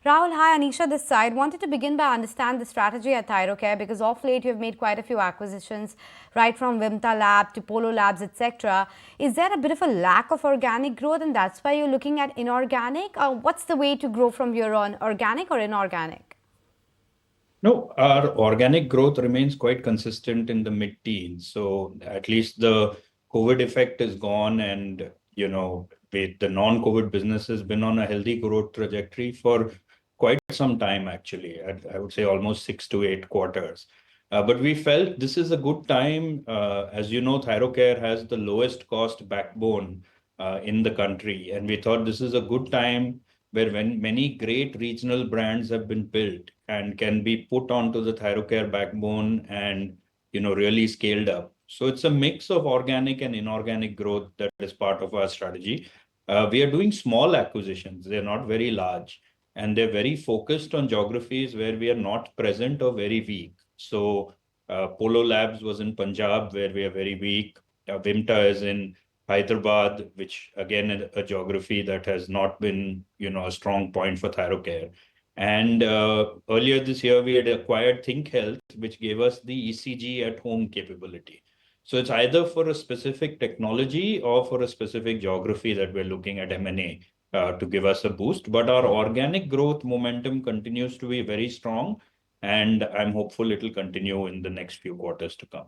Rahul, hi, Anisha this side. Wanted to begin by understand the strategy at Thyrocare because of late you've made quite a few acquisitions, right from Vimta Lab to Polo Labs, etc. Is there a bit of a lack of organic growth and that's why you're looking at inorganic? Or what's the way to grow from here on, organic or inorganic? No, our organic growth remains quite consistent in the mid-teens. So at least the COVID effect is gone, and with the non-COVID business has been on a healthy growth trajectory for quite some time, actually. I would say almost 6 to 8 quarters. But we felt this is a good time. As you know, Thyrocare has the lowest cost backbone in the country, and we thought this is a good time where when many great regional brands have been built and can be put onto the Thyrocare backbone and really scaled up. So it's a mix of organic and inorganic growth that is part of our strategy. We are doing small acquisitions. They're not very large, and they're very focused on geographies where we are not present or very weak. So Polo Labs was in Punjab, where we are very weak. Vimta is in Hyderabad, which again is a geography that has not been, a strong point for Thyrocare. And earlier this year, we had acquired Think Health, which gave us the ECG at home capability. So it's either for a specific technology or for a specific geography that we're looking at M&A to give us a boost. But our organic growth momentum continues to be very strong, and I'm hopeful it'll continue in the next few quarters to come.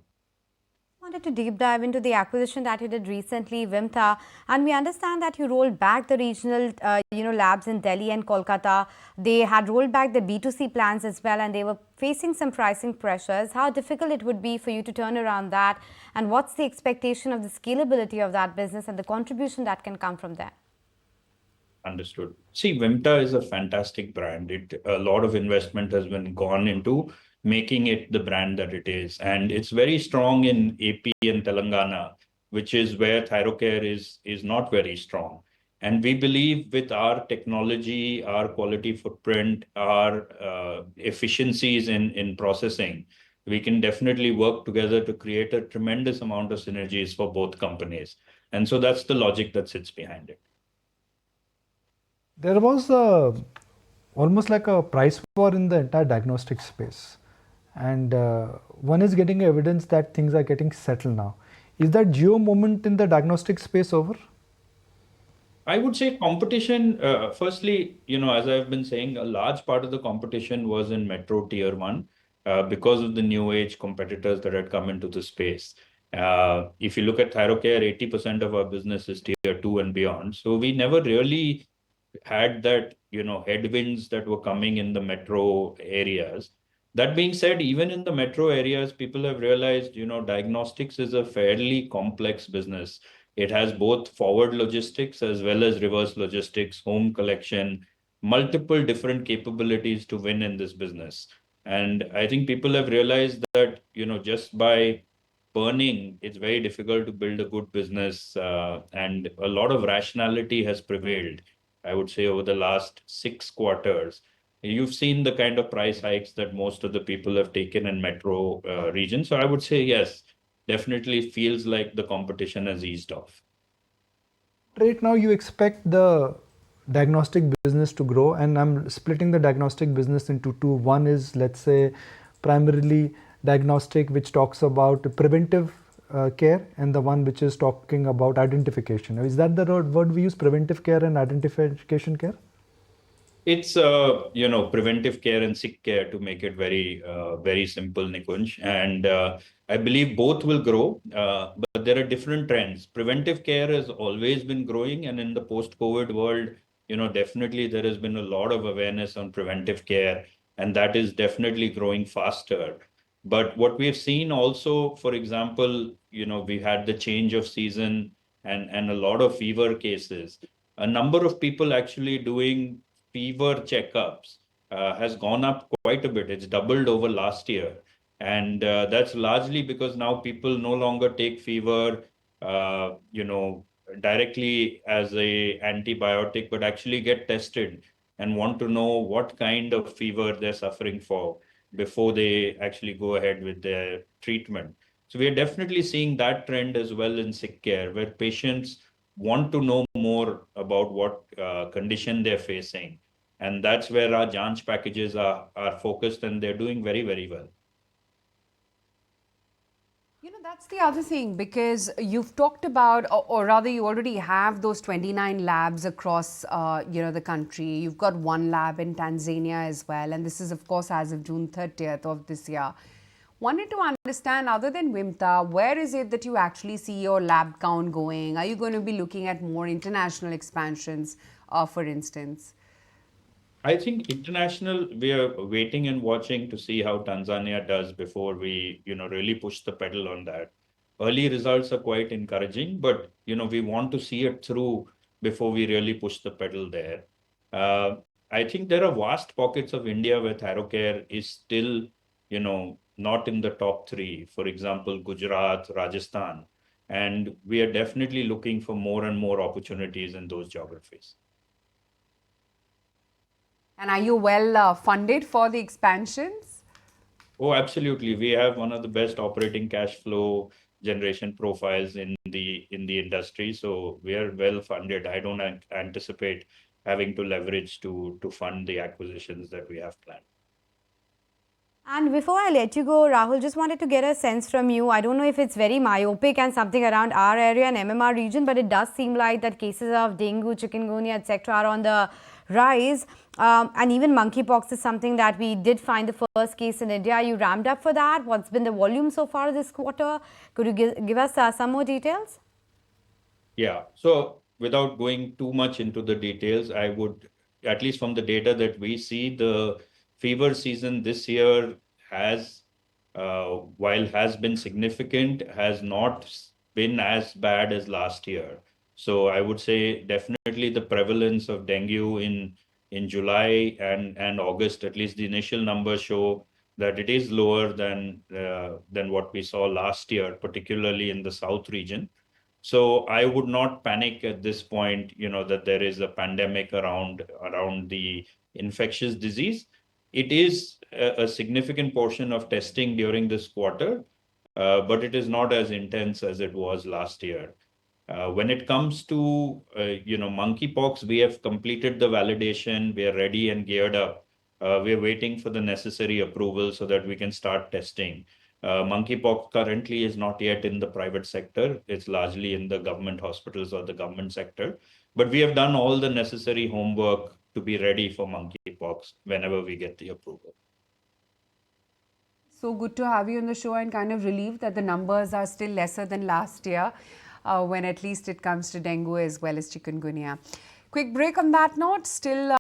Wanted to deep dive into the acquisition that you did recently, Vimta, and we understand that you rolled back the regional, labs in Delhi and Kolkata. They had rolled back the B2C plans as well, and they were facing some pricing pressures. How difficult it would be for you to turn around that, and what's the expectation of the scalability of that business and the contribution that can come from there? Understood. See, Vimta is a fantastic brand. A lot of investment has been gone into making it the brand that it is, and it's very strong in AP and Telangana, which is where Thyrocare is not very strong. And we believe with our technology, our quality footprint, our efficiencies in processing, we can definitely work together to create a tremendous amount of synergies for both companies. And so that's the logic that sits behind it. There was almost like a price war in the entire diagnostic space. And one is getting evidence that things are getting settled now. Is that geo moment in the diagnostic space over? I would say competition, firstly, as I've been saying, a large part of the competition was in metro tier one because of the new age competitors that had come into the space. If you look at Thyrocare, 80% of our business is tier two and beyond. So we never really had that, headwinds that were coming in the metro areas. That being said, even in the metro areas, people have realized, diagnostics is a fairly complex business. It has both forward logistics as well as reverse logistics, home collection, multiple different capabilities to win in this business. And I think people have realized that, just by burning, it's very difficult to build a good business. And a lot of rationality has prevailed, I would say, over the last 6 quarters. You've seen the kind of price hikes that most of the people have taken in metro regions. So I would say, yes, definitely feels like the competition has eased off. Right now, you expect the diagnostic business to grow, and I'm splitting the diagnostic business into two. One is, let's say, primarily diagnostic, which talks about preventive care, and the one which is talking about identification. Is that the word we use, preventive care and identification care? It's preventive care and sick care, to make it very simple, Nikunj. And I believe both will grow, but there are different trends. Preventive care has always been growing, and in the post-COVID world, definitely there has been a lot of awareness on preventive care, and that is definitely growing faster. But what we've seen also, for example, we had the change of season and a lot of fever cases. A number of people actually doing fever checkups has gone up quite a bit. It's doubled over last year. And that's largely because now people no longer take fever, directly as a antibiotic, but actually get tested and want to know what kind of fever they're suffering for before they actually go ahead with their treatment. So we are definitely seeing that trend as well in sick care, where patients want to know more about what condition they're facing. And that's where our Janch packages are focused, and they're doing very, very well. You know, that's the other thing, because you've talked about, or rather, you already have those 29 labs across, the country. You've got one lab in Tanzania as well, and this is, of course, as of June 30th of this year. Wanted to understand, other than Vimta, where is it that you actually see your lab count going? Are you going to be looking at more international expansions, for instance? I think international, we are waiting and watching to see how Tanzania does before we, really push the pedal on that. Early results are quite encouraging, but, we want to see it through before we really push the pedal there. I think there are vast pockets of India where Thyrocare is still, not in the top three. For example, Gujarat, Rajasthan. And we are definitely looking for more and more opportunities in those geographies. And are you well funded for the expansions? Oh, absolutely. We have one of the best operating cash flow generation profiles in the industry. So we are well funded. I don't anticipate having to leverage to fund the acquisitions that we have planned. And before I let you go, Rahul, just wanted to get a sense from you. I don't know if it's very myopic and something around our area and MMR region, but it does seem like that cases of dengue, chikungunya, etc. are on the rise. And even monkeypox is something that we did find the first case in India. Are you ramped up for that? What's been the volume so far this quarter? Could you give us some more details? Yeah. So without going too much into the details, I would, at least from the data that we see, the fever season this year has, while has been significant, has not been as bad as last year. So I would say definitely the prevalence of dengue in July and August, at least the initial numbers show that it is lower than what we saw last year, particularly in the south region. So I would not panic at this point, that there is a pandemic around the infectious disease. It is a significant portion of testing during this quarter, but it is not as intense as it was last year. When it comes to, monkeypox, we have completed the validation. We are ready and geared up. We are waiting for the necessary approval so that we can start testing. Monkeypox currently is not yet in the private sector. It's largely in the government hospitals or the government sector. But we have done all the necessary homework to be ready for monkeypox whenever we get the approval. So good to have you on the show, and kind of relieved that the numbers are still lesser than last year, when at least it comes to dengue as well as chikungunya. Quick break on that note. Still